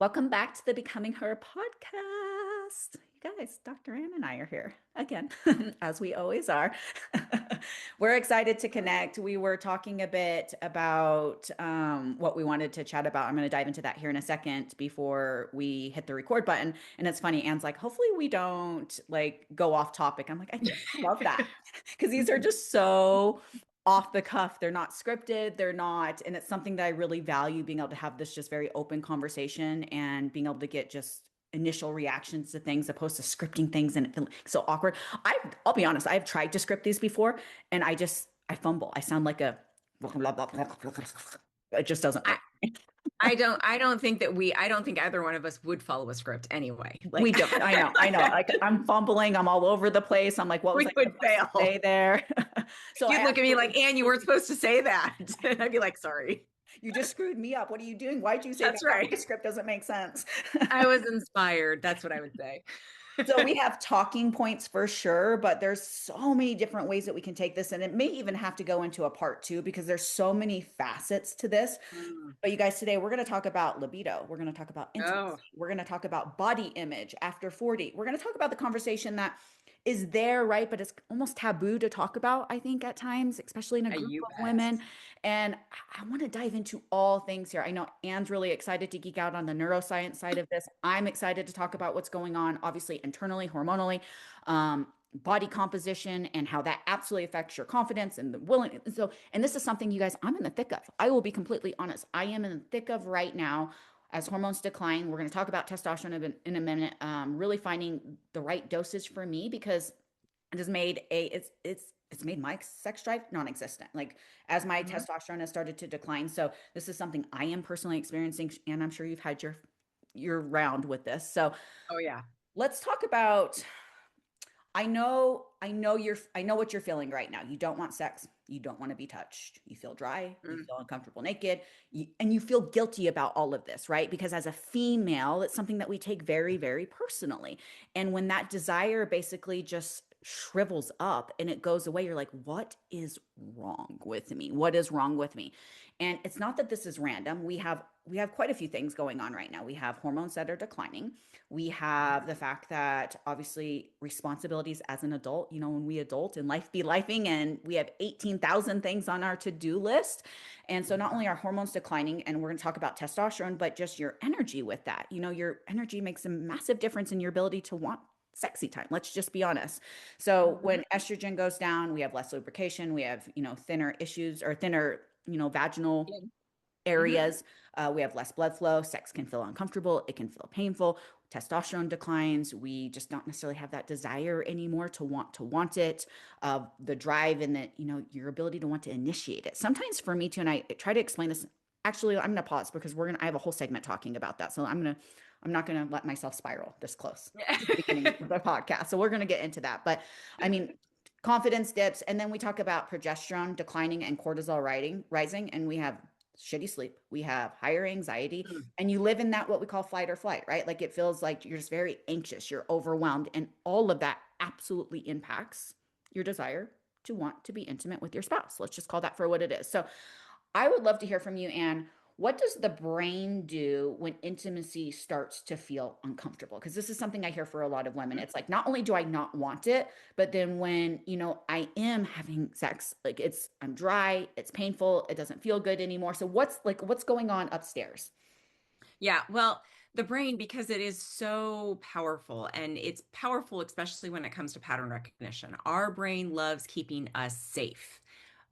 Welcome back to the Becoming Her podcast. You guys, Dr. Ann and I are here again, as we always are. We're excited to connect. We were talking a bit about what we wanted to chat about. I'm going to dive into that here in a second before we hit the record button. And it's funny, Anne's like, hopefully we don't like go off topic. I'm like, I think I love that because these are just so off the cuff. They're not scripted. They're not, and it's something that I really value being able to have this just very open conversation and being able to get just initial reactions to things opposed to scripting things and it feeling so awkward. I'll be honest, I've tried to script these before and I fumble. I sound like a it just doesn't I, work. I don't think either one of us would follow a script anyway. We Like don't. I know. Like I'm fumbling. I'm all over the place. I'm like, what was we I would supposed to say fail. there? So I You'd look at me like, actually Anne, you weren't supposed to say that. And I'd be like, sorry. you just screwed me up. What are you doing? Why'd you say that That's part of the right. script doesn't make sense? I was inspired. That's what I would say. So we have talking points for sure, but there's so many different ways that we can take this, and it may even have to go into a part two because there's so many facets to this. Mm. But you guys, today we're going to talk about libido. We're going to talk about Oh, intimacy. We're going to talk about body image after 40. We're going to talk about the conversation that is there, right? But it's almost taboo to talk about, I think, at times, especially in a group you of bet. women. And I want to dive into all things here. I know Anne's really excited to geek out on the neuroscience side of this. I'm excited to talk about what's going on, obviously, internally, hormonally. Body composition and how that absolutely affects your confidence and the willing. So, and this is something you guys, I'm in the thick of. I will be completely honest. I am in the thick of right now as hormones decline. We're going to talk about testosterone in a minute. Really finding the right dosage for me because it has made it's made my sex drive non-existent. Like as my Mhm. testosterone has started to decline. So this is something I am personally experiencing, and I'm sure you've had your round with this. So Oh, yeah. let's talk about I know what you're feeling right now. You don't want sex. You don't want to be touched. You feel dry. You Mm. feel uncomfortable naked. And you feel guilty about all of this, right? Because as a female, it's something that we take very, very personally. And when that desire basically just shrivels up and it goes away, you're like, what is wrong with me? What is wrong with me? And it's not that this is random. We have quite a few things going on right now. We have hormones that are declining. We have the fact that obviously responsibilities as an adult, when we adult and life be lifing and we have 18,000 things on our to-do list. And so not only are hormones declining, and we're going to talk about testosterone, but just your energy with that. Your energy makes a massive difference in your ability to want sexy time. Let's just be honest. So Mhm. when estrogen goes down, we have less lubrication, we have, thinner issues or thinner, vaginal Yeah. Mhm. areas. We have less blood flow. Sex can feel uncomfortable. It can feel painful. Testosterone declines. We just don't necessarily have that desire anymore to want it. The drive and your ability to want to initiate it. Sometimes for me too, and I try to explain this. Actually, I'm gonna pause because I have a whole segment talking about that. So I'm not gonna let myself spiral this close to the beginning of the podcast. So we're gonna get into that. But I mean, confidence dips, and then we talk about progesterone declining and cortisol rising, and we have shitty sleep, we have higher anxiety, Mm. and you live in that what we call flight or flight, right? Like it feels like you're just very anxious, you're overwhelmed, and all of that absolutely impacts your desire to want to be intimate with your spouse. Let's just call that for what it is. So I would love to hear from you, Anne. What does the brain do when intimacy starts to feel uncomfortable? Because this is something I hear for a lot of women. It's like, not only do I not want it, but then when, I am having sex, like I'm dry, it's painful, it doesn't feel good anymore. So what's going on upstairs? Yeah, well, the brain, because it is so powerful, and it's powerful, especially when it comes to pattern recognition. Our brain loves keeping us safe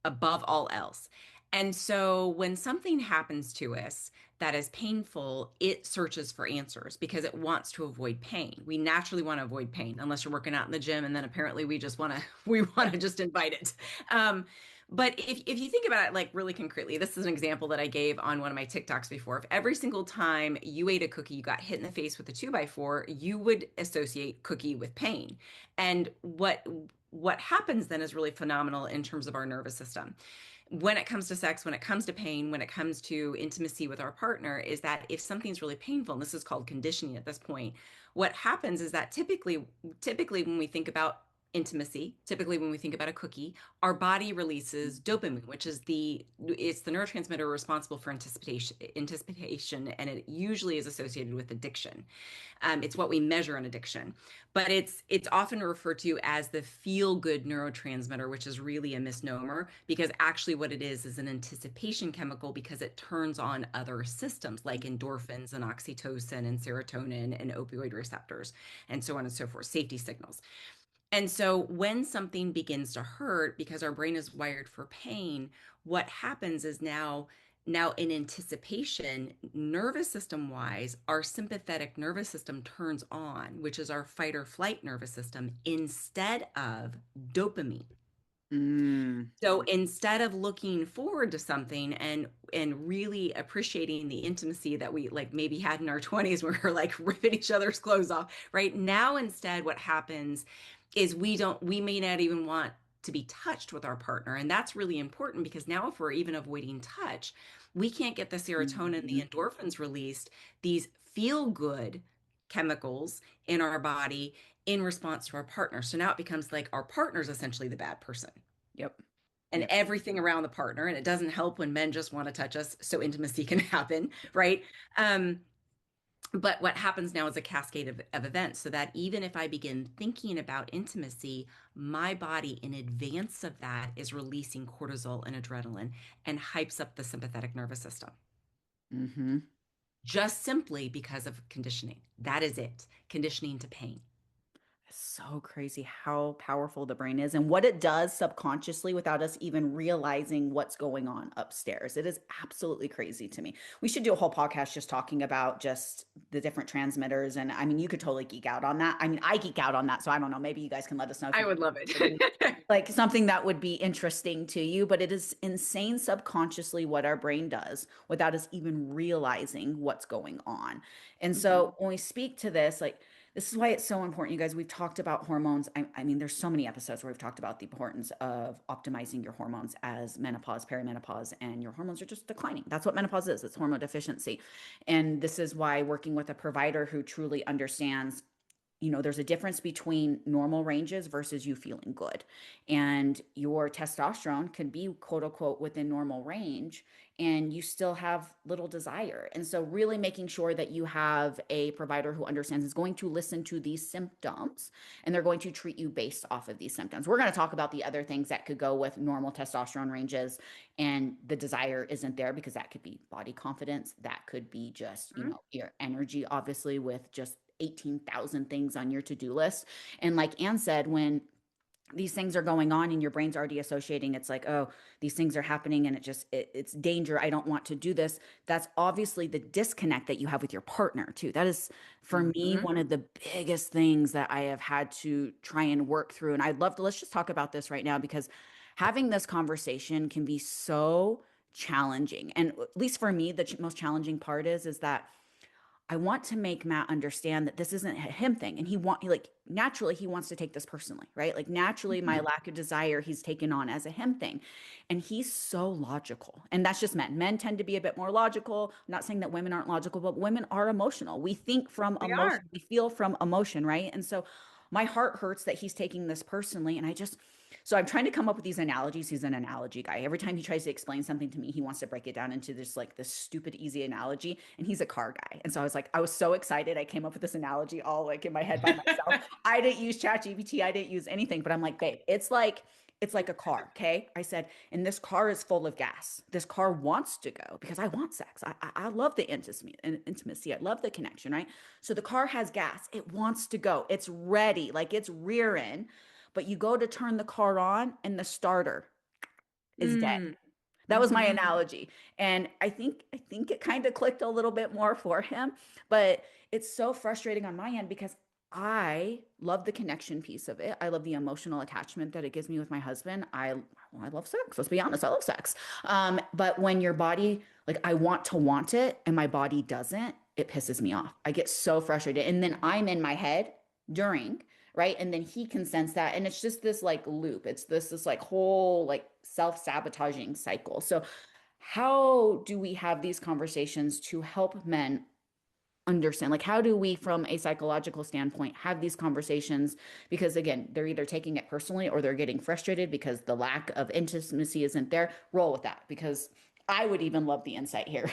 above all else. And so when something happens to us that is painful, it searches for answers because it wants to avoid pain. We naturally want to avoid pain, unless you're working out in the gym, and then apparently we just want to we want to just invite it. Um, but if you think about it like really concretely, this is an example that I gave on one of my TikToks before. If every single time you ate a cookie, you got hit in the face with a 2x4, you would associate cookie with pain. And what happens then is really phenomenal in terms of our nervous system. When it comes to sex, when it comes to pain, when it comes to intimacy with our partner, is that if something's really painful, and this is called conditioning at this point, what happens is that typically when we think about intimacy, typically when we think about a cookie, our body releases dopamine, which is it's the neurotransmitter responsible for anticipation, and it usually is associated with addiction. It's what we measure in addiction, but it's often referred to as the feel-good neurotransmitter, which is really a misnomer because actually what it is an anticipation chemical because it turns on other systems like endorphins and oxytocin and serotonin and opioid receptors and so on and so forth, safety signals. And so when something begins to hurt, because our brain is wired for pain, what happens is now in anticipation, nervous system wise, our sympathetic nervous system turns on, which is our fight or flight nervous system, instead of dopamine. Mm, So instead of looking forward to something and really appreciating the intimacy that we like maybe had in our 20s where we're like ripping each other's clothes off, right? Now instead what happens is we may not even want to be touched with our partner. And that's really important because now if we're even avoiding touch, we can't get the serotonin, the mhm. endorphins released, these feel good chemicals in our body in response to our partner. So now it becomes like our partner's essentially the bad person Yep. and Yep. everything around the partner. And it doesn't help when men just want to touch us, so intimacy can happen, right? Um, but what happens now is a cascade of events so that even if I begin thinking about intimacy, my body in advance of that is releasing cortisol and adrenaline and hypes up the sympathetic nervous system Hmm. just simply because of conditioning. That is it, conditioning to pain. So crazy how powerful the brain is and what it does subconsciously without us even realizing what's going on upstairs. It is absolutely crazy to me. We should do a whole podcast just talking about just the different transmitters. And I mean, you could totally geek out on that. I mean, I geek out on that. So I don't know. Maybe you guys can let us know if I you would love would be it. like something that would be interesting to you. But it is insane subconsciously what our brain does without us even realizing what's going on. And Mhm. so when we speak to this, like, this is why it's so important, you guys. We've talked about hormones. I mean, there's so many episodes where we've talked about the importance of optimizing your hormones as menopause, perimenopause, and your hormones are just declining. That's what menopause is. It's hormone deficiency. And this is why working with a provider who truly understands, there's a difference between normal ranges versus you feeling good. And your testosterone can be quote unquote within normal range and you still have little desire. And so, really making sure that you have a provider who understands is going to listen to these symptoms and they're going to treat you based off of these symptoms. We're going to talk about the other things that could go with normal testosterone ranges and the desire isn't there because that could be body confidence. That could be just, your energy, obviously, with just 18,000 things on your to-do list. And like Anne said, when these things are going on and your brain's already associating, it's like, oh, these things are happening and it's danger. I don't want to do this. That's obviously the disconnect that you have with your partner too. That is for me Mhm. one of the biggest things that I have had to try and work through. And I'd love to, let's just talk about this right now because having this conversation can be so challenging. And at least for me, the most challenging part is that I want to make Matt understand that this isn't a him thing. And like naturally he wants to take this personally, right? Like naturally my Mhm. lack of desire he's taken on as a him thing. And he's so logical. And that's just men. Men tend to be a bit more logical. I'm not saying that women aren't logical, but women are emotional. We think from We emotion, are. we feel from emotion, right? And so my heart hurts that he's taking this personally. And so I'm trying to come up with these analogies. He's an analogy guy. Every time he tries to explain something to me, he wants to break it down into this stupid, easy analogy. And he's a car guy. And so I was so excited. I came up with this analogy all like in my head by myself. I didn't use ChatGPT. I didn't use anything, but I'm like, babe, it's like a car. Okay. I said, and this car is full of gas. This car wants to go because I want sex. I love the intimacy. I love the connection. Right. So the car has gas. It wants to go. It's ready. Like it's rearing, but you go to turn the car on and the starter is dead. Mm. That was my Mhm. analogy. And I think it kind of clicked a little bit more for him, but it's so frustrating on my end because I love the connection piece of it. I love the emotional attachment that it gives me with my husband. I love sex. Let's be honest, I love sex. But when your body, like I want it and my body doesn't, it pisses me off. I get so frustrated. And then I'm in my head during, right? And then he can sense that. And it's just this like loop. It's this like whole like self-sabotaging cycle. So how do we have these conversations to help men understand? Like, how do we, from a psychological standpoint, have these conversations? Because again, they're either taking it personally or they're getting frustrated because the lack of intimacy isn't there. Roll with that because I would even love the insight here.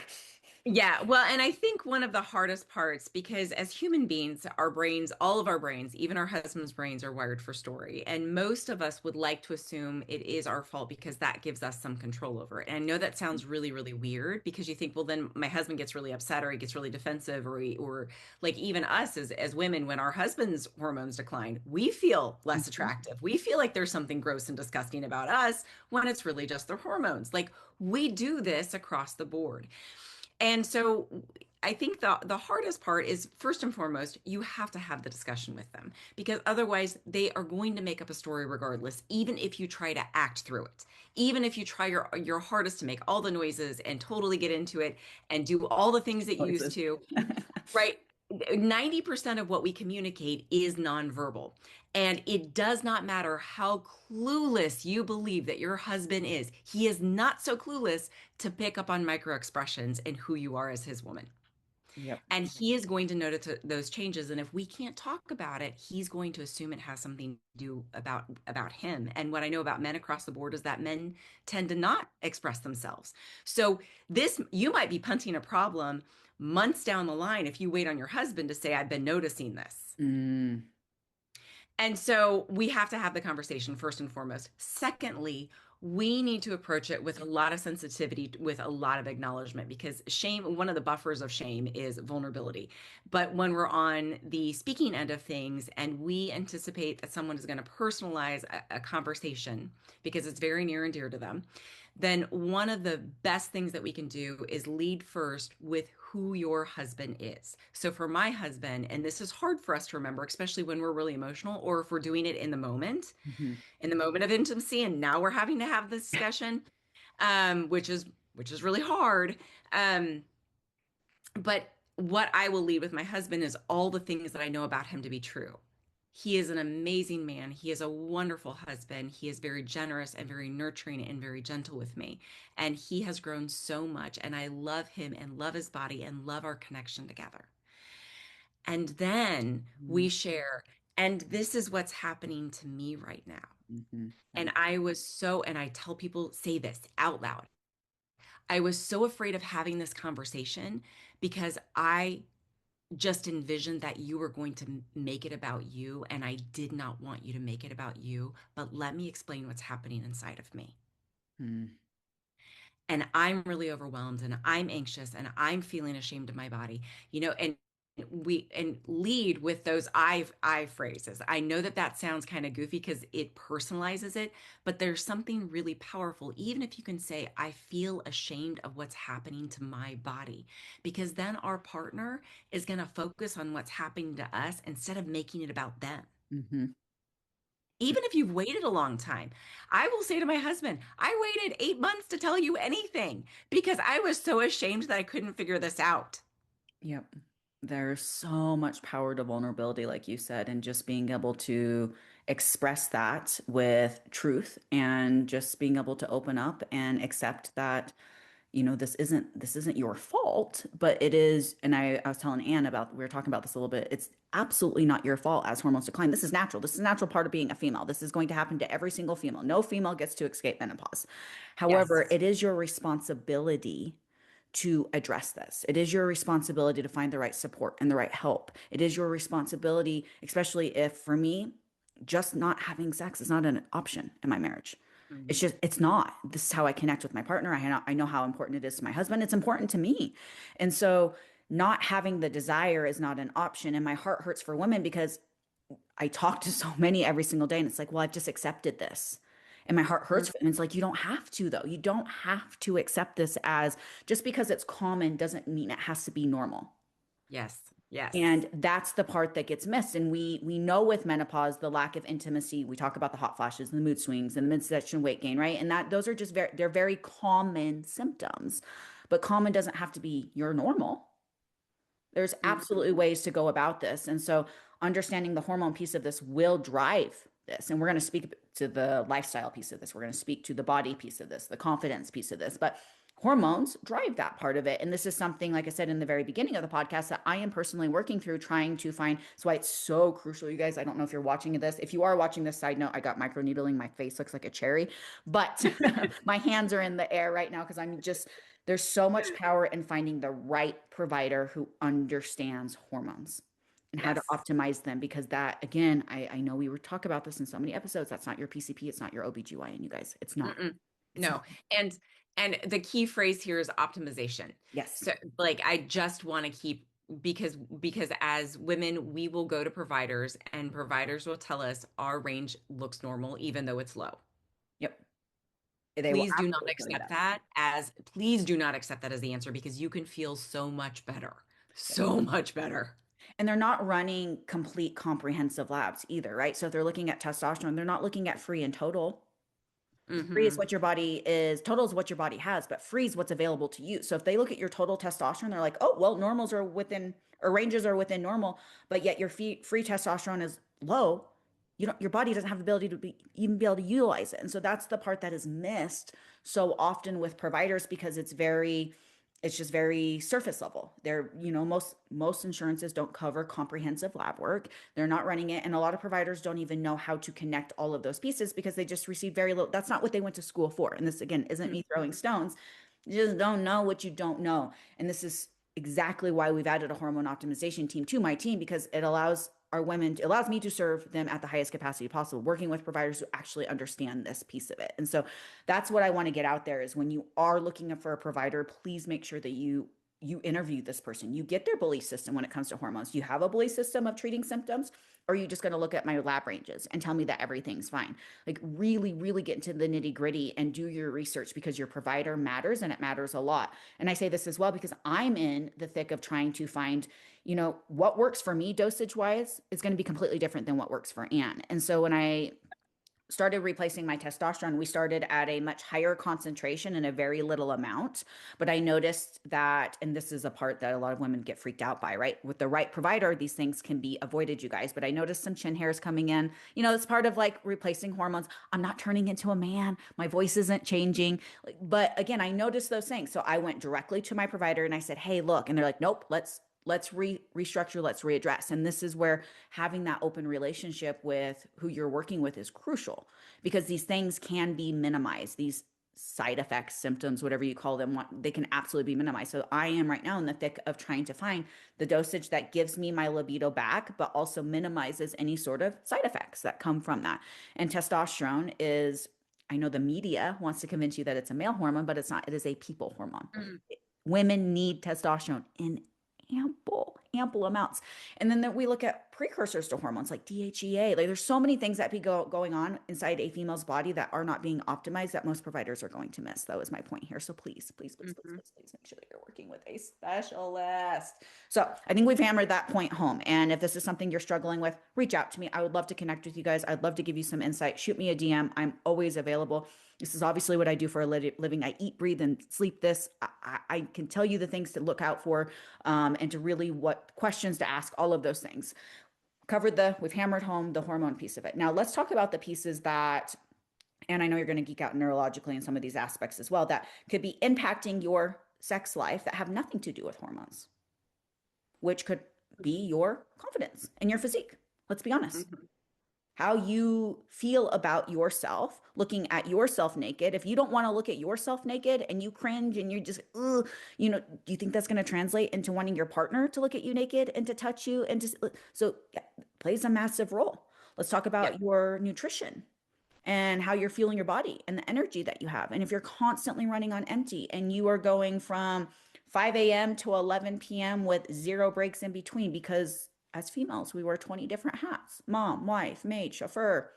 Yeah, well, and I think one of the hardest parts, because as human beings, our brains, all of our brains, even our husband's brains, are wired for story. And most of us would like to assume it is our fault because that gives us some control over it. And I know that sounds really, really weird because you think, well, then my husband gets really upset or he gets really defensive, or like even us as women, when our husband's hormones decline, we feel less Mhm. attractive. We feel like there's something gross and disgusting about us when it's really just their hormones. Like we do this across the board. And so I think the hardest part is first and foremost, you have to have the discussion with them because otherwise they are going to make up a story regardless, even if you try to act through it. Even if you try your hardest to make all the noises and totally get into it and do all the things that you used Choices. to, right? 90% of what we communicate is nonverbal. And it does not matter how clueless you believe that your husband is. He is not so clueless to pick up on micro expressions and who you are as his woman. Yep. And he is going to notice those changes. And if we can't talk about it, he's going to assume it has something to do about him. And what I know about men across the board is that men tend to not express themselves. So this, you might be punting a problem months down the line if you wait on your husband to say, I've been noticing this. Mm, And so we have to have the conversation first and foremost. Secondly, we need to approach it with a lot of sensitivity, with a lot of acknowledgement, because shame, one of the buffers of shame is vulnerability. But when we're on the speaking end of things and we anticipate that someone is going to personalize a conversation because it's very near and dear to them, then one of the best things that we can do is lead first with who your husband is. So for my husband, and this is hard for us to remember, especially when we're really emotional or if we're doing it mhm, in the moment of intimacy, and now we're having to have this discussion, which is really hard. Um, but what I will lead with my husband is all the things that I know about him to be true. He is an amazing man. He is a wonderful husband. He is very generous and very nurturing and very gentle with me. And he has grown so much. And I love him and love his body and love our connection together. And then we mhm, share, and this is what's happening to me right now. mhm, And right. and I tell people, say this out loud. I was so afraid of having this conversation because I just envisioned that you were going to make it about you. And I did not want you to make it about you. But let me explain what's happening inside of me. Mm, And I'm really overwhelmed and I'm anxious and I'm feeling ashamed of my body, and we and lead with those I phrases. I know that that sounds kind of goofy because it personalizes it, but there's something really powerful even if you can say I feel ashamed of what's happening to my body, because then our partner is going to focus on what's happening to us instead of making it about them. mhm. Even if you've waited a long time. I will say to my husband, I waited 8 months to tell you anything because I was so ashamed that I couldn't figure this out. Yep. There's so much power to vulnerability, like you said, and just being able to express that with truth and just being able to open up and accept that, this isn't your fault, but it is. And I was telling Anne we were talking about this a little bit. It's absolutely not your fault as hormones decline. This is natural. This is a natural part of being a female. This is going to happen to every single female. No female gets to escape menopause. However, Yes. it is your responsibility to address this. It is your responsibility to find the right support and the right help. It is your responsibility, especially if for me, just not having sex is not an option in my marriage. It's Mhm. just, it's not. This is how I connect with my partner. I know how important it is to my husband. It's important to me. And so, not having the desire is not an option. And my heart hurts for women because I talk to so many every single day, and it's like, well, I've just accepted this. And my heart hurts Mhm. for them. It's like, you don't have to, though. You don't have to accept this as just because it's common doesn't mean it has to be normal. Yes. Yes. And that's the part that gets missed. And we know with menopause, the lack of intimacy, we talk about the hot flashes, the mood swings, and the midsection weight gain, right? And that those are just they're very common symptoms. But common doesn't have to be your normal. There's Mhm. absolutely ways to go about this. And so understanding the hormone piece of this will drive this. And we're going to speak to the lifestyle piece of this. We're going to speak to the body piece of this, the confidence piece of this. But hormones drive that part of it. And this is something, like I said in the very beginning of the podcast, that I am personally working through trying to find. That's why it's so crucial, you guys. I don't know if you're watching this. If you are watching this, side note, I got microneedling. My face looks like a cherry, but my hands are in the air right now because I'm just, there's so much power in finding the right provider who understands hormones and how to Yes. optimize them. Because that, again, I know we were talk about this in so many episodes. That's not your PCP. It's not your OBGYN, you guys. It's not. Mm-mm. It's No. not. And the key phrase here is optimization. Yes. So like I just want to keep because as women we will go to providers and providers will tell us our range looks normal even though it's low. Yep. They will absolutely tell you that. Please do not accept that as the answer because you can feel so much better. So much better. And they're not running complete comprehensive labs either, right? So if they're looking at testosterone, they're not looking at free and total. Free is Hmm. what your body is, total is what your body has, but free is what's available to you. So if they look at your total testosterone, they're like, oh, well, normals are within, or ranges are within normal, but yet your free testosterone is low. You don't, your body doesn't have the ability to even be able to utilize it. And so that's the part that is missed so often with providers because it's just very surface level. They're, most insurances don't cover comprehensive lab work. They're not running it. And a lot of providers don't even know how to connect all of those pieces because they just receive very little. That's not what they went to school for. And this, again, isn't me throwing stones. You just don't know what you don't know. And this is exactly why we've added a hormone optimization team to my team because it allows our women, it allows me to serve them at the highest capacity possible, working with providers who actually understand this piece of it. And so that's what I want to get out there is when you are looking for a provider, please make sure that you interview this person. You get their belief system when it comes to hormones. Do you have a belief system of treating symptoms? Or are you just going to look at my lab ranges and tell me that everything's fine? Like really, really get into the nitty gritty and do your research because your provider matters and it matters a lot. And I say this as well because I'm in the thick of trying to find, what works for me dosage wise is going to be completely different than what works for Anne. And so when I started replacing my testosterone, we started at a much higher concentration in a very little amount. But I noticed that, and this is a part that a lot of women get freaked out by, right? With the right provider, these things can be avoided, you guys. But I noticed some chin hairs coming in. It's part of like replacing hormones. I'm not turning into a man. My voice isn't changing. But again, I noticed those things. So I went directly to my provider and I said, hey, look. And they're like, nope, let's restructure, let's readdress. And this is where having that open relationship with who you're working with is crucial because these things can be minimized. These side effects, symptoms, whatever you call them, they can absolutely be minimized. So I am right now in the thick of trying to find the dosage that gives me my libido back, but also minimizes any sort of side effects that come from that. And testosterone is, I know the media wants to convince you that it's a male hormone, but it's not. It is a people hormone. Mm. Women need testosterone in ample amounts. And then we look at precursors to hormones like DHEA. Like there's so many things that be going on inside a female's body that are not being optimized that most providers are going to miss. That was my point here. So please, please, please, please, Mhm. please, please make sure that you're working with a specialist. So I think we've hammered that point home. And if this is something you're struggling with, reach out to me. I would love to connect with you guys. I'd love to give you some insight. Shoot me a DM. I'm always available. This is obviously what I do for a living. I eat, breathe, and sleep this. I can tell you the things to look out for and to really what questions to ask, all of those things. We've hammered home the hormone piece of it. Now let's talk about the pieces that, and I know you're going to geek out neurologically in some of these aspects as well, that could be impacting your sex life that have nothing to do with hormones, which could be your confidence and your physique. Let's be honest, Mhm. how you feel about yourself, looking at yourself naked. If you don't want to look at yourself naked and you cringe and you're just, ugh, do you think that's going to translate into wanting your partner to look at you naked and to touch you and to, so yeah, it plays a massive role. Let's talk Yep. about your nutrition and how you're feeling your body and the energy that you have. And if you're constantly running on empty and you are going from 5 a.m. to 11 p.m. with zero breaks in between, because as females, we wear 20 different hats: mom, wife, maid, chauffeur,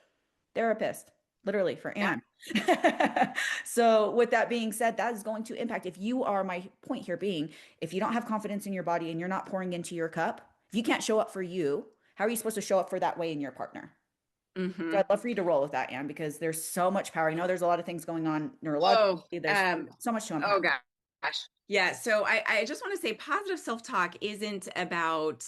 therapist, literally for Yeah. Anne. So, with that being said, that is going to impact. If you are, my point here being, if you don't have confidence in your body and you're not pouring into your cup, if you can't show up for you, how are you supposed to show up for that way in your partner? So Hmm. I'd love for you to roll with that, Anne, because there's so much power. I know there's a lot of things going on Oh, neurologically. There's so much to oh unpack. gosh. Yeah, so I just want to say positive self-talk isn't about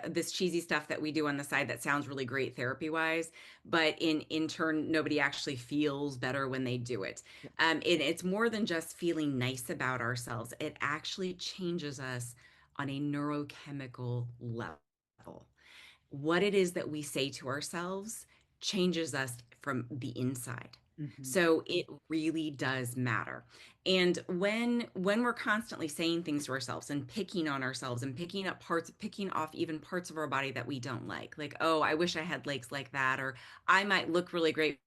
this cheesy stuff that we do on the side that sounds really great therapy-wise, but in turn, nobody actually feels better when they do it. Yeah. It's more than just feeling nice about ourselves. It actually changes us on a neurochemical level. What it is that we say to ourselves changes us from the inside. Hmm. So it really does matter. And when we're constantly saying things to ourselves and picking on ourselves and picking up parts, picking off even parts of our body that we don't like, oh, I wish I had legs like that, or I might look really great,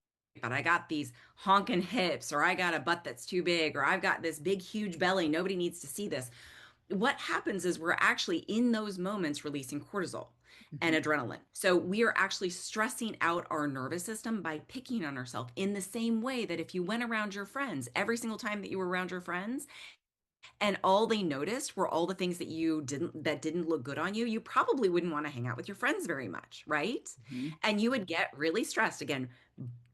but I got these honking hips, or I got a butt that's too big, or I've got this big, huge belly. Nobody needs to see this. What happens is we're actually in those moments releasing cortisol and Hmm. adrenaline. So we are actually stressing out our nervous system by picking on ourselves in the same way that if you went around your friends, every single time that you were around your friends and all they noticed were all the things that didn't look good on you, you probably wouldn't want to hang out with your friends very much, right? Hmm. And you would get really stressed. Again,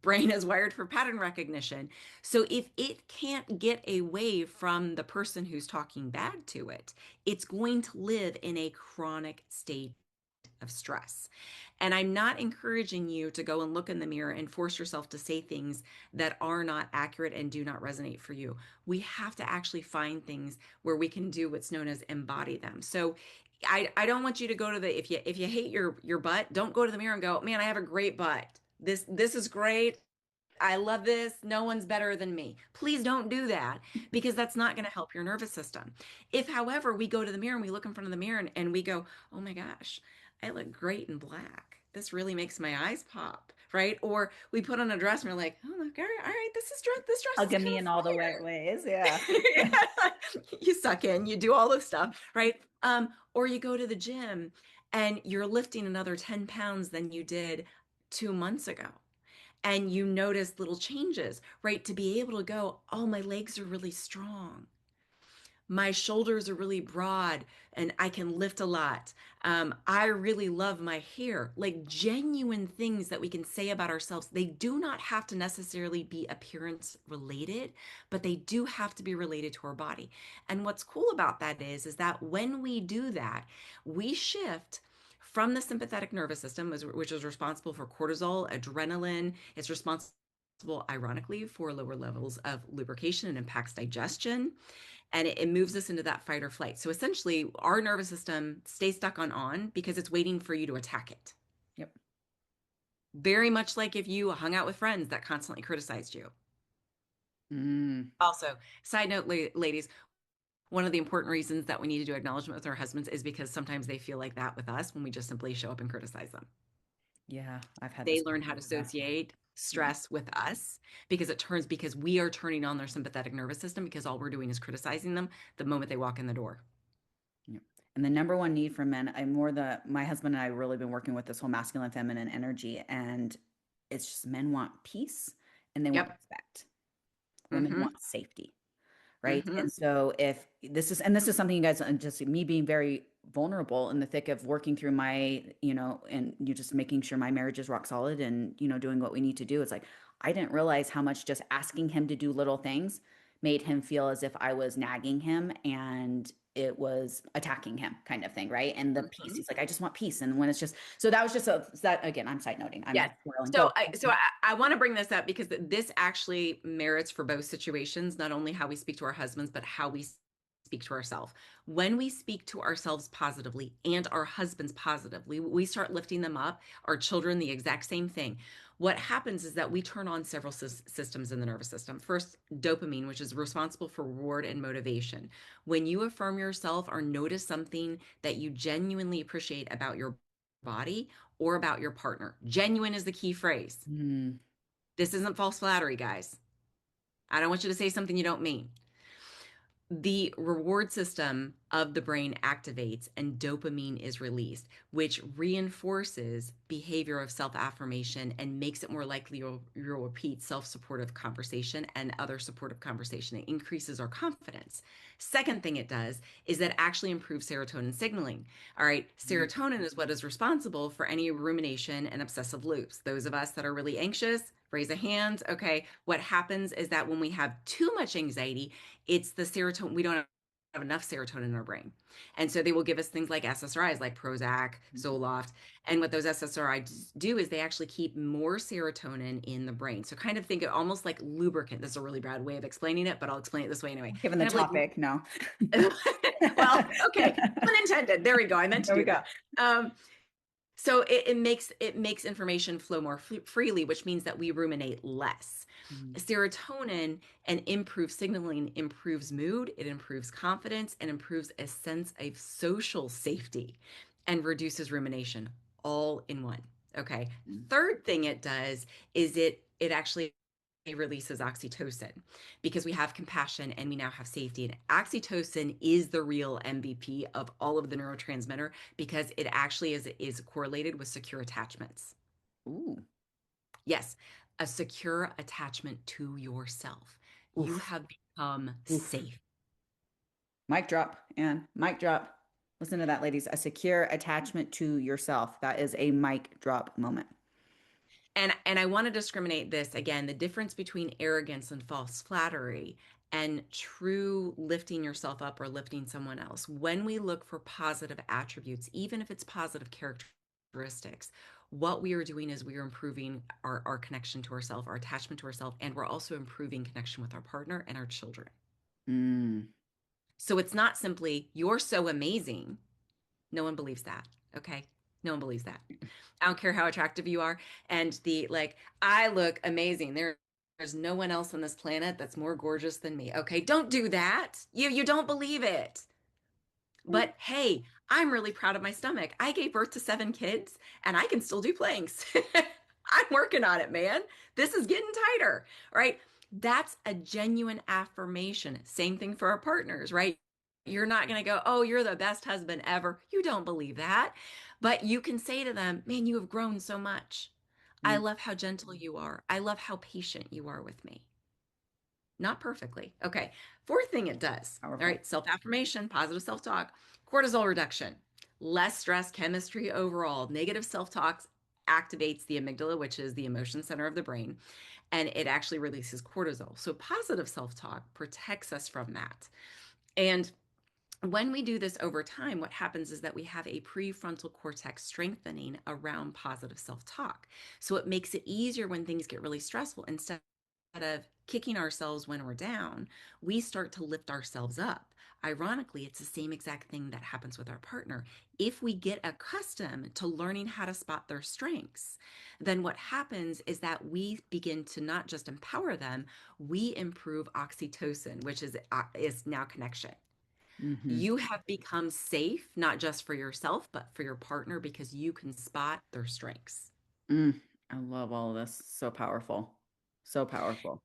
brain is wired for pattern recognition. So if it can't get away from the person who's talking bad to it, it's going to live in a chronic state of stress. And I'm not encouraging you to go and look in the mirror and force yourself to say things that are not accurate and do not resonate for you. We have to actually find things where we can do what's known as embody them. So I don't want you to go to the if you hate your butt, don't go to the mirror and go, man, I have a great butt. This is great. I love this. No one's better than me. Please don't do that because that's not going to help your nervous system. If, however, we go to the mirror and we look in front of the mirror and we go, oh my gosh, I look great in black. This really makes my eyes pop, right? Or we put on a dress and we're like, oh, look, all right, this dress is Hugging kind me of in all the right ways. Yeah. fire. You suck in, you do all this stuff, right? Or you go to the gym and you're lifting another 10 pounds than you did 2 months ago and you notice little changes, right? To be able to go, oh, my legs are really strong. My shoulders are really broad and I can lift a lot. I really love my hair. Like genuine things that we can say about ourselves. They do not have to necessarily be appearance related, but they do have to be related to our body. And what's cool about that is that when we do that, we shift from the sympathetic nervous system, which is responsible for cortisol, adrenaline. It's responsible, ironically, for lower levels of lubrication and impacts digestion and it moves us into that fight or flight. So essentially, our nervous system stays stuck on because it's waiting for you to attack it. Yep. Very much like if you hung out with friends that constantly criticized you. Mm. Also, side note, ladies, one of the important reasons that we need to do acknowledgement with our husbands is because sometimes they feel like that with us when we just simply show up and criticize them. Yeah, I've had They this learn how to problem. Yeah. associate Yeah. stress with us because we are turning on their sympathetic nervous system because all we're doing is criticizing them the moment they walk in the door. Yeah. And the number one need for men, my husband and I really been working with this whole masculine feminine energy, and it's just men want peace and they want Yep. respect. Women Mm-hmm. want safety. Right. Mm-hmm. And so if this is something you guys, and just me being very vulnerable in the thick of working through my, and you just making sure my marriage is rock solid and, doing what we need to do. It's like, I didn't realize how much just asking him to do little things made him feel as if I was nagging him and it was attacking him kind of thing. Right. And the peace, Mm-hmm. he's like, I just want peace. And when it's just, so that was just that again, I'm side noting. I'm Yes. just swirling. So Go. I so I want to bring this up because this actually merits for both situations, not only how we speak to our husbands, but how we speak to ourselves. When we speak to ourselves positively and our husbands positively, we start lifting them up, our children, the exact same thing. What happens is that we turn on several systems in the nervous system. First, dopamine, which is responsible for reward and motivation. When you affirm yourself or notice something that you genuinely appreciate about your body, or about your partner. Genuine is the key phrase. Mm, This isn't false flattery, guys. I don't want you to say something you don't mean. The reward system of the brain activates and dopamine is released, which reinforces behavior of self-affirmation and makes it more likely you'll repeat self-supportive conversation and other supportive conversation. It increases our confidence. Second thing it does is that actually improves serotonin signaling. All right, mm, serotonin is what is responsible for any rumination and obsessive loops. Those of us that are really anxious, raise a hand. Okay, what happens is that when we have too much anxiety, it's the serotonin. We don't enough serotonin in our brain. And so they will give us things like SSRIs, like Prozac, Zoloft. And what those SSRIs do is they actually keep more serotonin in the brain. So kind of think of almost like lubricant. This is a really bad way of explaining it, but I'll explain it this way anyway. Given the Kind of like, topic, no. well, okay, pun intended. There we go. I meant to There we do go. that. So it makes information flow more freely, which means that we ruminate less. Mm. Serotonin and improved signaling improves mood, it improves confidence, and improves a sense of social safety and reduces rumination all in one. Okay. Mm. Third thing it does is it actually releases oxytocin because we have compassion and we now have safety. And oxytocin is the real MVP of all of the neurotransmitter because it actually is correlated with secure attachments. Ooh. Yes, a secure attachment to yourself. You Oof. have become Oof. safe. Mic drop and mic drop. Listen to that, ladies. A secure attachment to yourself. That is a mic drop moment. And I want to discriminate this again, the difference between arrogance and false flattery and true lifting yourself up or lifting someone else. When we look for positive attributes, even if it's positive characteristics, what we are doing is we are improving our connection to ourselves, our attachment to ourselves, and we're also improving connection with our partner and our children. Mm. So it's not simply, you're so amazing. No one believes that. Okay. No one believes that. I don't care how attractive you are. And the like, I look amazing. There's no one else on this planet that's more gorgeous than me. Okay. Don't do that. You don't believe it. But hey, I'm really proud of my stomach. I gave birth to 7 kids and I can still do planks. I'm working on it, man. This is getting tighter, right? That's a genuine affirmation. Same thing for our partners, right? You're not going to go, oh, you're the best husband ever. You don't believe that. But you can say to them, man, you have grown so much. I Mm. love how gentle you are. I love how patient you are with me. Not perfectly. Okay. Fourth thing it does. All Powerful. right. Self affirmation, positive self talk, cortisol reduction, less stress chemistry overall. Negative self talk activates the amygdala, which is the emotion center of the brain, and it actually releases cortisol. So positive self talk protects us from that. And when we do this over time, what happens is that we have a prefrontal cortex strengthening around positive self talk. So it makes it easier when things get really stressful. Instead of kicking ourselves when we're down, we start to lift ourselves up. Ironically, it's the same exact thing that happens with our partner. If we get accustomed to learning how to spot their strengths, then what happens is that we begin to not just empower them, we improve oxytocin, which is now connection. Hmm. You have become safe, not just for yourself, but for your partner because you can spot their strengths. Mm. I love all of this. So powerful. So powerful.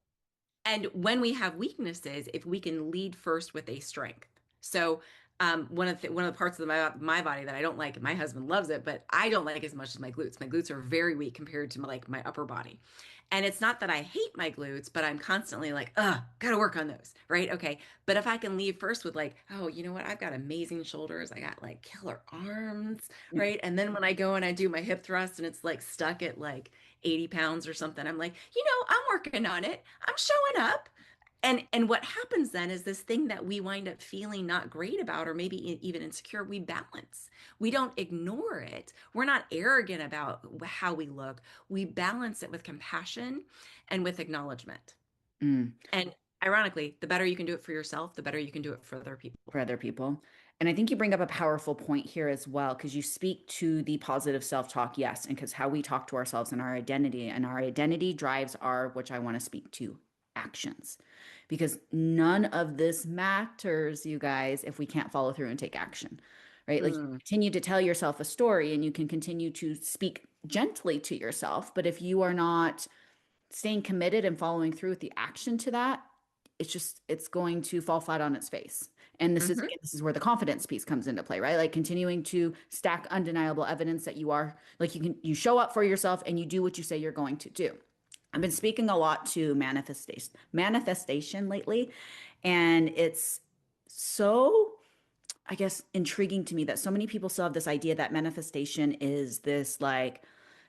And when we have weaknesses, if we can lead first with a strength. So one of the parts of my body that I don't like, my husband loves it, but I don't like as much as my glutes. My glutes are very weak compared to my upper body. And it's not that I hate my glutes, but I'm constantly like, gotta work on those, right? Okay. But if I can leave first with like, oh, you know what? I've got amazing shoulders. I got like killer arms, right? And then when I go and I do my hip thrust and it's like stuck at like 80 pounds or something, I'm like, I'm working on it. I'm showing up. And what happens then is this thing that we wind up feeling not great about or maybe even insecure, we balance. We don't ignore it. We're not arrogant about how we look. We balance it with compassion and with acknowledgement. Mm. And ironically, the better you can do it for yourself, the better you can do it for other people. For other people. And I think you bring up a powerful point here as well, because you speak to the positive self talk, yes, and because how we talk to ourselves and our identity drives our, which I want to speak to, actions. Because none of this matters, you guys, if we can't follow through and take action, right? Like you Mm, continue to tell yourself a story and you can continue to speak gently to yourself. But if you are not staying committed and following through with the action to that, it's going to fall flat on its face. And this is hmm again, this is where the confidence piece comes into play, right? Like continuing to stack undeniable evidence that you are like you show up for yourself and you do what you say you're going to do. I've been speaking a lot to manifestation lately, and it's so I guess intriguing to me that so many people still have this idea that manifestation is this like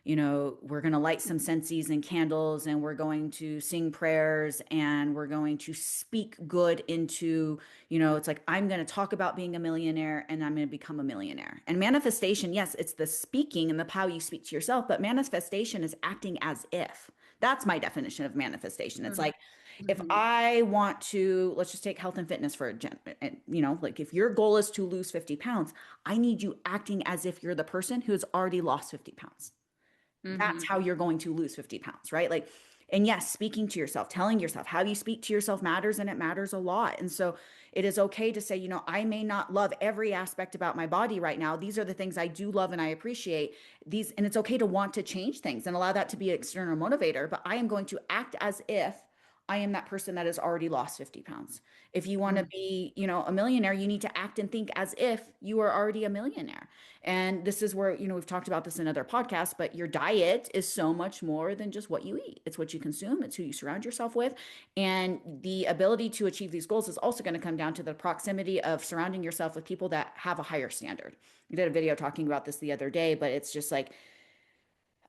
we're going to light some sensies and candles, and we're going to sing prayers, and we're going to speak good into, it's like, I'm going to talk about being a millionaire and I'm going to become a millionaire. And manifestation, yes, it's the speaking and the how you speak to yourself, but manifestation is acting as if. That's my definition of manifestation. It's Mhm. like, if Mhm. I want to, let's just take health and fitness for a like if your goal is to lose 50 pounds, I need you acting as if you're the person who has already lost 50 pounds. That's Mhm. how you're going to lose 50 pounds, right? Like, and yes, speaking to yourself, telling yourself how you speak to yourself matters, and it matters a lot. And so it is okay to say, I may not love every aspect about my body right now. These are the things I do love and I appreciate these. And it's okay to want to change things and allow that to be an external motivator. But I am going to act as if I am that person that has already lost 50 pounds. If you want to Mhm. be, a millionaire, you need to act and think as if you are already a millionaire. And this is where, we've talked about this in other podcasts, but your diet is so much more than just what you eat. It's what you consume, it's who you surround yourself with. And the ability to achieve these goals is also going to come down to the proximity of surrounding yourself with people that have a higher standard. We did a video talking about this the other day, but it's just like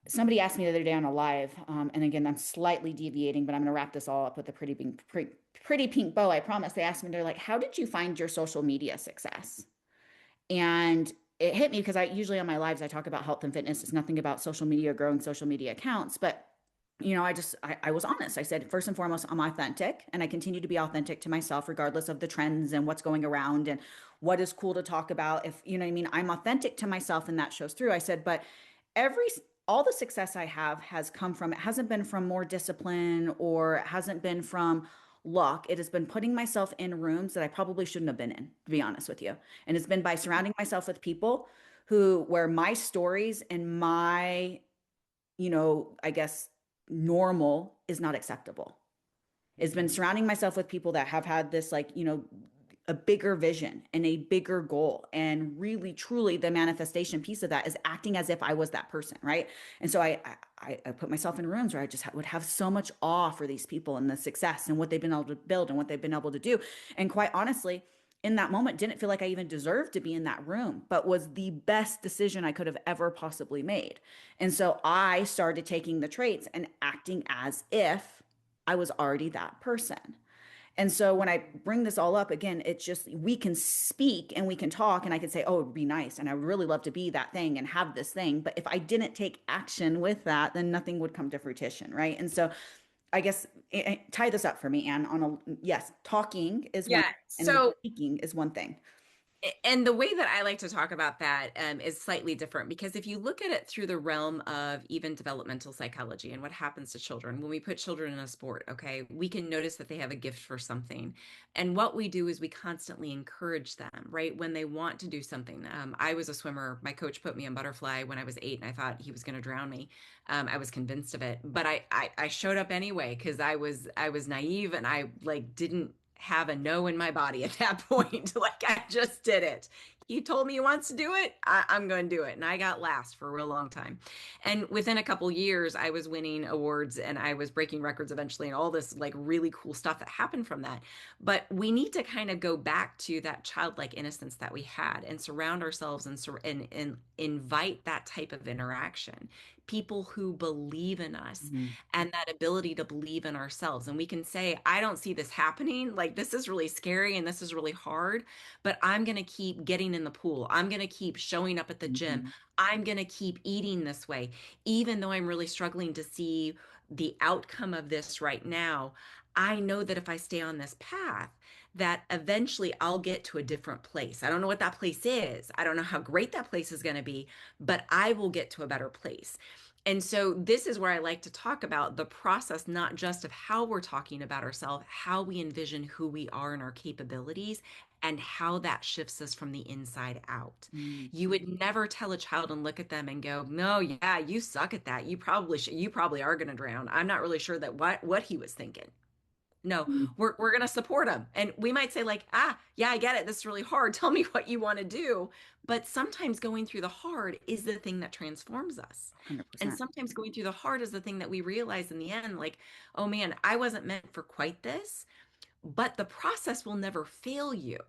somebody asked me the other day on a live, and again, I'm slightly deviating, but I'm going to wrap this all up with a pretty pink bow. I promise. They asked me, they're like, "How did you find your social media success?" And it hit me because I usually on my lives I talk about health and fitness. It's nothing about social media, growing social media accounts, but I was honest. I said, first and foremost, I'm authentic, and I continue to be authentic to myself, regardless of the trends and what's going around and what is cool to talk about. If you know what I mean, I'm authentic to myself, and that shows through. I said, but every all the success I have has come from, it hasn't been from more discipline, or it hasn't been from luck. It has been putting myself in rooms that I probably shouldn't have been in, to be honest with you. And it's been by surrounding myself with people where my stories and my, I guess normal is not acceptable. It's been surrounding myself with people that have had this, like, a bigger vision and a bigger goal. And really, truly, the manifestation piece of that is acting as if I was that person, right? And so I put myself in rooms where I just would have so much awe for these people and the success and what they've been able to build and what they've been able to do. And quite honestly, in that moment, didn't feel like I even deserved to be in that room, but was the best decision I could have ever possibly made. And so I started taking the traits and acting as if I was already that person. And so when I bring this all up again, it's just we can speak and we can talk, and I can say, oh, it'd be nice. And I would really love to be that thing and have this thing. But if I didn't take action with that, then nothing would come to fruition. Right. And so I guess tie this up for me, Anne, on yes, talking is one, Yeah. and then So speaking is one thing. And the way that I like to talk about that is slightly different because if you look at it through the realm of even developmental psychology and what happens to children, when we put children in a sport, okay, we can notice that they have a gift for something. And what we do is we constantly encourage them, right? When they want to do something. I was a swimmer. My coach put me in butterfly when I was 8 and I thought he was going to drown me. I was convinced of it, but I showed up anyway because I was naive and I like didn't have a no in my body at that point. Like I just did it. He told me he wants to do it. I'm going to do it. And I got last for a real long time. And within a couple years, I was winning awards and I was breaking records eventually and all this like really cool stuff that happened from that. But we need to kind of go back to that childlike innocence that we had and surround ourselves and invite that type of interaction. People who believe in us Mhm. and that ability to believe in ourselves. And we can say, I don't see this happening. Like, this is really scary and this is really hard, but I'm going to keep getting in the pool. I'm going to keep showing up at the gym. Mhm. I'm going to keep eating this way, even though I'm really struggling to see the outcome of this right now. I know that if I stay on this path, that eventually I'll get to a different place. I don't know what that place is. I don't know how great that place is going to be, but I will get to a better place. And so this is where I like to talk about the process, not just of how we're talking about ourselves, how we envision who we are and our capabilities, and how that shifts us from the inside out. Mhm. You would never tell a child and look at them and go, "No, yeah, you suck at that. You probably should, you probably are going to drown." I'm not really sure that what he was thinking. No, Mhm. we're going to support them. And we might say like, "Ah, yeah, I get it. This is really hard. Tell me what you want to do." But sometimes going through the hard is the thing that transforms us. And 100%. sometimes going through the hard is the thing that we realize in the end like, "Oh man, I wasn't meant for quite this." But the process will never fail you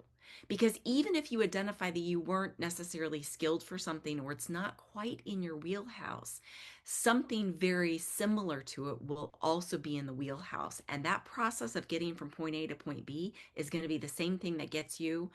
Because even if you identify that you weren't necessarily skilled for something or it's not quite in your wheelhouse, something very similar to it will also be in the wheelhouse. And that process of getting from point A to point B is going to be the same thing that gets you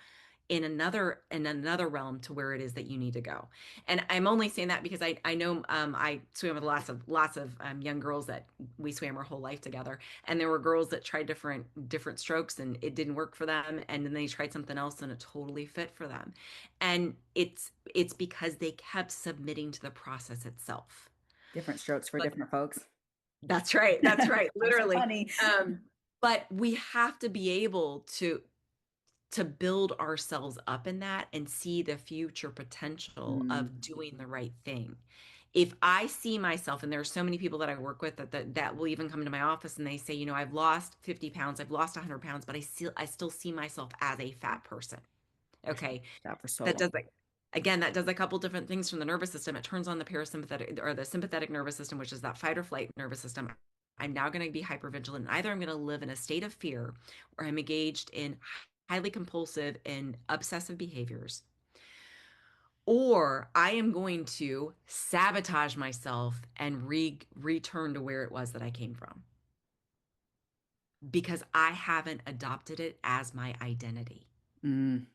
in another realm to where it is that you need to go. And I'm only saying that because I know I swam with lots of young girls that we swam our whole life together, and there were girls that tried different strokes and it didn't work for them, and then they tried something else and it totally fit for them. And it's because they kept submitting to the process itself. Different strokes for But different folks. that's right, that's right, That's so literally. funny. But we have to be able to build ourselves up in that and see the future potential Mm, of doing the right thing. If I see myself, and there are so many people that I work with that will even come into my office and they say, I've lost 50 pounds, I've lost 100 pounds, but I still see myself as a fat person. for sure. Okay. That for so That long. does like again, that does a couple different things from the nervous system. It turns on the parasympathetic or the sympathetic nervous system, which is that fight or flight nervous system. I'm now going to be hypervigilant. Either I'm going to live in a state of fear or I'm engaged in highly compulsive and obsessive behaviors, or I am going to sabotage myself and return to where it was that I came from because I haven't adopted it as my identity. Mm,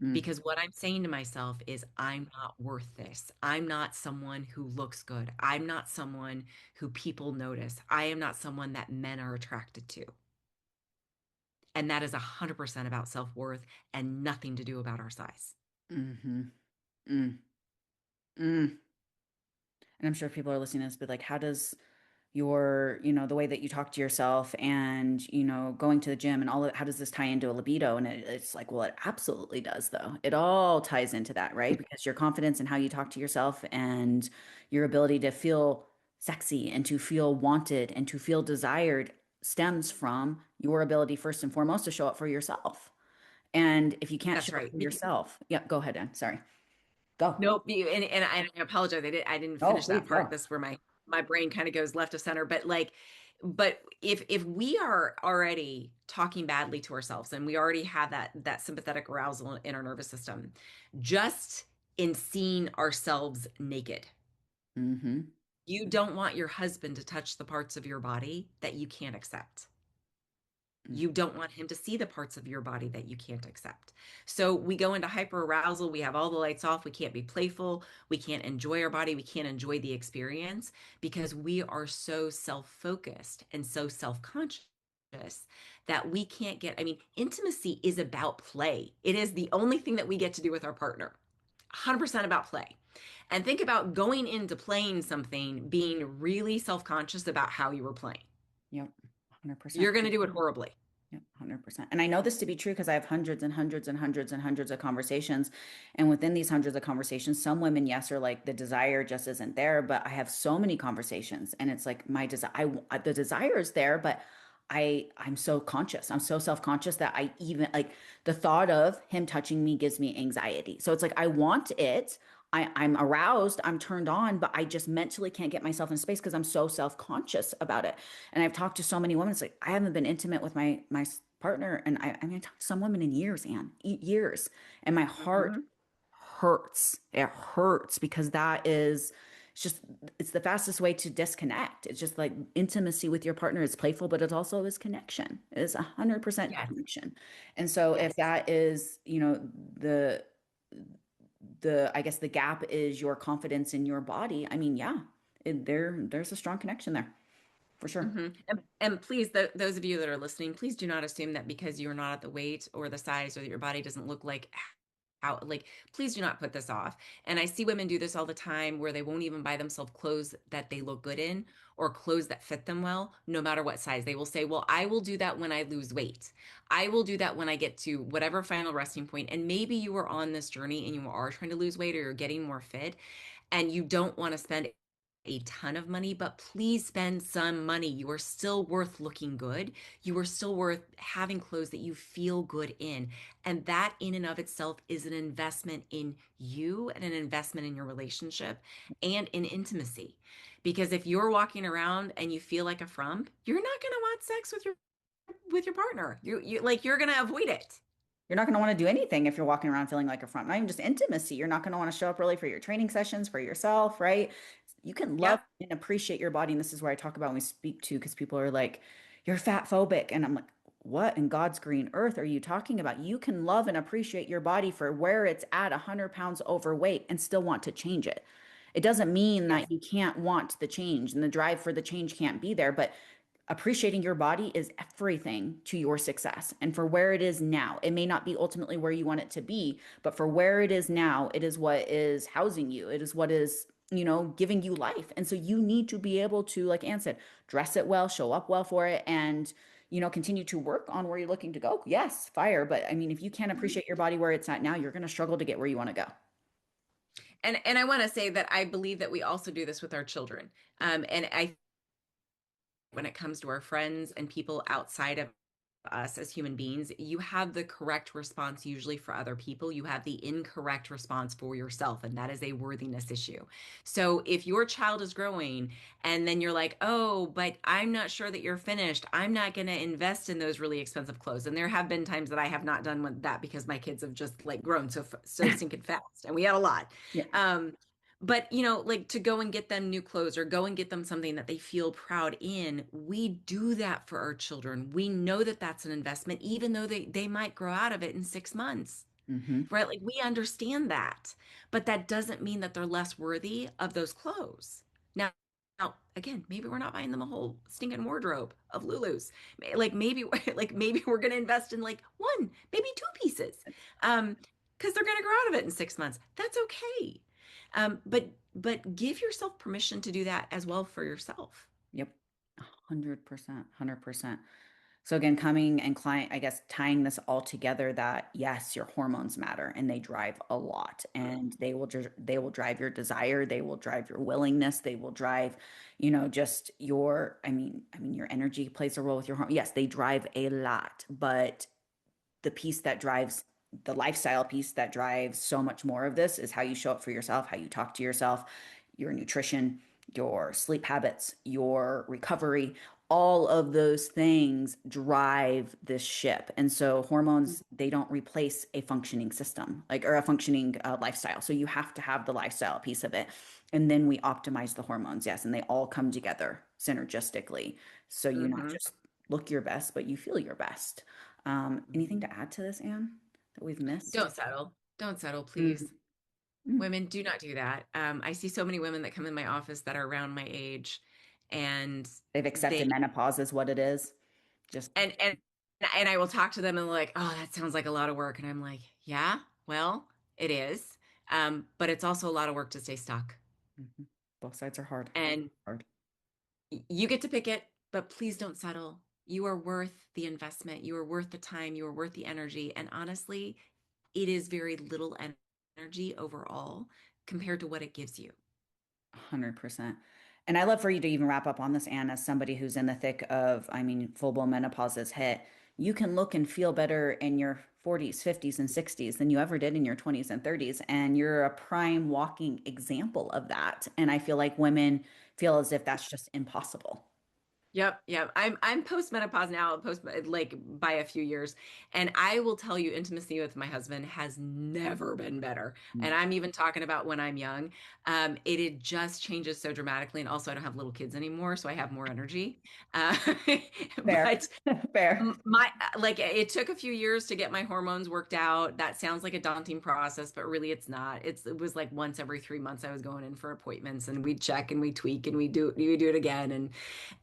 mm, Because what I'm saying to myself is, I'm not worth this. I'm not someone who looks good. I'm not someone who people notice. I am not someone that men are attracted to. And that is 100% about self worth and nothing to do about our size. mm-hmm, mm, mm. And I'm sure people are listening to this, but like, how does the way that you talk to yourself and, going to the gym and all of how does this tie into a libido? And it's like, well, it absolutely does, though. It all ties into that, right? Because your confidence and how you talk to yourself and your ability to feel sexy and to feel wanted and to feel desired stems from your ability, first and foremost, to show up for yourself. And if you can't That's show up right. for yourself, yeah, go ahead, Ann. Sorry. Go. Nope. And I apologize. I didn't Oh, finish that please part. go. This is where my brain kind of goes left of center. But if we are already talking badly to ourselves and we already have that sympathetic arousal in our nervous system, just in seeing ourselves naked, Mm-hmm. you don't want your husband to touch the parts of your body that you can't accept. Mm-hmm. You don't want him to see the parts of your body that you can't accept. So we go into hyper arousal. We have all the lights off. We can't be playful. We can't enjoy our body. We can't enjoy the experience because we are so self focused and so self conscious that we can't get. I mean, intimacy is about play, it is the only thing that we get to do with our partner. 100% about play. And think about going into playing something being really self conscious about how you were playing. Yep. 100%. You're going to do it horribly. Yeah, 100%. And I know this to be true because I have hundreds and hundreds and hundreds and hundreds of conversations. And within these hundreds of conversations, some women, yes, are like the desire just isn't there. But I have so many conversations, and it's like my desire, the desire is there, but I'm so conscious. I'm so self-conscious that I even like the thought of him touching me gives me anxiety. So it's like I want it. I'm aroused, I'm turned on, but I just mentally can't get myself in space because I'm so self-conscious about it. And I've talked to so many women. It's like I haven't been intimate with my partner, and I mean, I talked to some women in years, Anne, years, and my heart Mhm. hurts. It hurts because that is it's just it's the fastest way to disconnect. It's just like intimacy with your partner is playful, but it also is connection. It is 100% Yes. connection. And so if Yes. that is, I guess the gap is your confidence in your body. I mean, yeah, there's a strong connection there for sure. And please, those of you that are listening, please do not assume that because you're not at the weight or the size or that your body doesn't look like how, like, please do not put this off. And I see women do this all the time where they won't even buy themselves clothes that they look good in or clothes that fit them well, no matter what size. They will say, well, I will do that when I lose weight. I will do that when I get to whatever final resting point. And maybe you are on this journey and you are trying to lose weight or you're getting more fit and you don't want to spend a ton of money, but please spend some money. You are still worth looking good. You are still worth having clothes that you feel good in. And that, in and of itself, is an investment in you and an investment in your relationship and in intimacy. Because if you're walking around and you feel like a frump, you're not going to want sex with your partner. You're going to avoid it. You're not going to want to do anything if you're walking around feeling like a front. Not even just intimacy. You're not going to want to show up really for your training sessions for yourself, right? You can love Yep. and appreciate your body. And this is where I talk about when we speak to, because people are like, you're fat phobic. And I'm like, what in God's green earth are you talking about? You can love and appreciate your body for where it's at 100 pounds overweight and still want to change it. It doesn't mean Yes. that you can't want the change and the drive for the change can't be there, but appreciating your body is everything to your success and for where it is now. It may not be ultimately where you want it to be, but for where it is now, it is what is housing you. It is what is, giving you life. And so you need to be able to, like Ann said, dress it well, show up well for it, and, continue to work on where you're looking to go. Yes, fire. But I mean, if you can't appreciate your body where it's at now, you're going to struggle to get where you want to go. And I want to say that I believe that we also do this with our children. And I when it comes to our friends and people outside of us as human beings, you have the correct response usually for other people. You have the incorrect response for yourself, and that is a worthiness issue. So if your child is growing and then you're like, oh, but I'm not sure that you're finished, I'm not going to invest in those really expensive clothes. And there have been times that I have not done that because my kids have just like grown so stinking fast, and we had a lot. Yeah. But like to go and get them new clothes or go and get them something that they feel proud in, we do that for our children. We know that that's an investment, even though they might grow out of it in 6 months, Hmm. right? Like we understand that, but that doesn't mean that they're less worthy of those clothes. Now, again, maybe we're not buying them a whole stinking wardrobe of Lulu's. Like maybe, like maybe we're going to invest in like one, maybe two pieces, um, because they're going to grow out of it in 6 months. That's okay. But give yourself permission to do that as well for yourself. Yep. 100%. 100%. So again, coming and client, I guess tying this all together that yes, your hormones matter and they drive a lot and they will drive your desire, they will drive your willingness, they will drive, just your I mean your energy plays a role with your hormone. Yes, they drive a lot, but the piece that drives the lifestyle piece that drives so much more of this is how you show up for yourself, how you talk to yourself, your nutrition, your sleep habits, your recovery. All of those things drive this ship. And so hormones, they don't replace a functioning system, like or a functioning lifestyle. So you have to have the lifestyle piece of it. And then we optimize the hormones, yes, and they all come together synergistically. So you not Hmm. just look your best, but you feel your best. Anything to add to this, Anne, that we've missed? Don't settle. Don't settle, Mm, please. mm. Women, do not do that. I see so many women that come in my office that are around my age, and They've they accepted menopause as what it is. Just and and and I will talk to them and like, oh, that sounds like a lot of work, and I'm like, yeah, well, it is, but it's also a lot of work to stay stuck. mhm. Both sides are hard. And Hard. you get to pick it, but please don't settle. You are worth the investment. You are worth the time. You are worth the energy. And honestly, it is very little energy overall compared to what it gives you. 100%. And I love for you to even wrap up on this, Anne, as somebody who's in the thick of, I mean, full blown menopause has hit. You can look and feel better in your 40s, 50s, and 60s than you ever did in your 20s and 30s. And you're a prime walking example of that. And I feel like women feel as if that's just impossible. Yep, yep. I'm postmenopause now, post like by a few years, and I will tell you, intimacy with my husband has never been better. And I'm even talking about when I'm young. It just changes so dramatically, and also I don't have little kids anymore, so I have more energy. Uh, Fair. but Fair. my like it took a few years to get my hormones worked out. That sounds like a daunting process, but really it's not. It was like once every 3 months I was going in for appointments, and we check and we tweak and we do it again,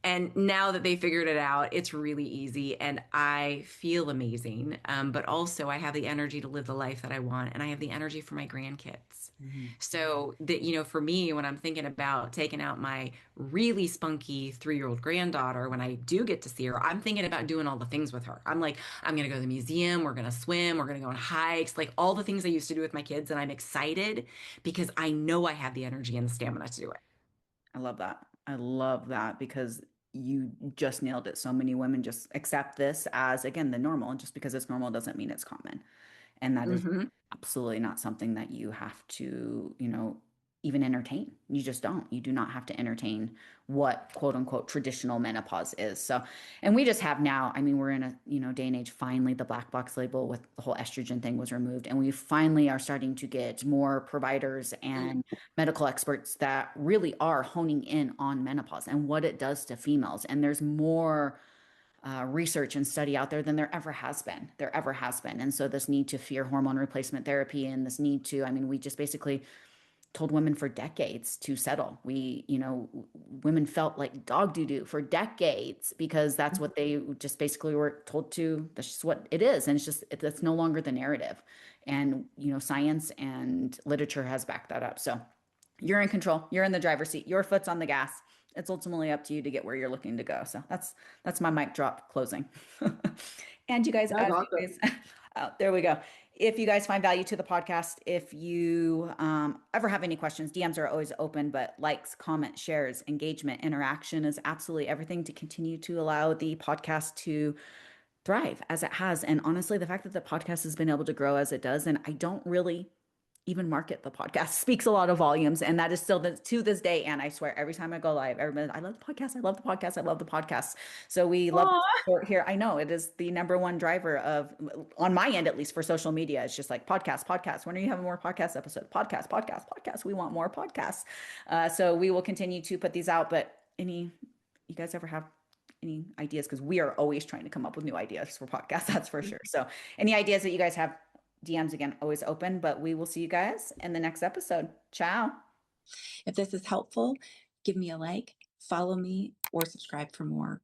and now that they figured it out, it's really easy and I feel amazing. But also, I have the energy to live the life that I want, and I have the energy for my grandkids. Mhm. So that, for me, when I'm thinking about taking out my really spunky 3-year-old granddaughter, when I do get to see her, I'm thinking about doing all the things with her. I'm like, I'm going to go to the museum, we're going to swim, we're going to go on hikes, like all the things I used to do with my kids. And I'm excited because I know I have the energy and the stamina to do it. I love that. I love that because you just nailed it. So many women just accept this as, again, the normal. And just because it's normal doesn't mean it's common. And that is Hmm. absolutely not something that you have to, even entertain. You just don't. You do not have to entertain what quote unquote traditional menopause is. So, and we just have now, I mean, we're in a, day and age, finally the black box label with the whole estrogen thing was removed. And we finally are starting to get more providers and medical experts that really are honing in on menopause and what it does to females. And there's more research and study out there than there ever has been. There ever has been. And so this need to fear hormone replacement therapy and this need to, I mean, we just basically told women for decades to settle. Women felt like dog doo doo for decades because that's what they just basically were told to. That's just what it is. And that's no longer the narrative. And, science and literature has backed that up. So you're in control. You're in the driver's seat. Your foot's on the gas. It's ultimately up to you to get where you're looking to go. So that's my mic drop closing. And you guys, That's as awesome. always, there we go. If you guys find value to the podcast, if you ever have any questions, DMs are always open, but likes, comments, shares, engagement, interaction is absolutely everything to continue to allow the podcast to thrive as it has. And honestly, the fact that the podcast has been able to grow as it does, and I don't really even market the podcast speaks a lot of volumes. And that is still to this day. And I swear, every time I go live, everybody, I love the podcast. I love the podcast. I love the podcast. So we love the Aw. support here. I know it is the number one driver of, on my end, at least for social media. It's just like podcast, podcast. When are you having more podcast episodes? Podcast, podcast, podcast. We want more podcasts. So we will continue to put these out. But you guys ever have any ideas? Because we are always trying to come up with new ideas for podcasts. That's for sure. So any ideas that you guys have, DMs again, always open, but we will see you guys in the next episode. Ciao. If this is helpful, give me a like, follow me, or subscribe for more.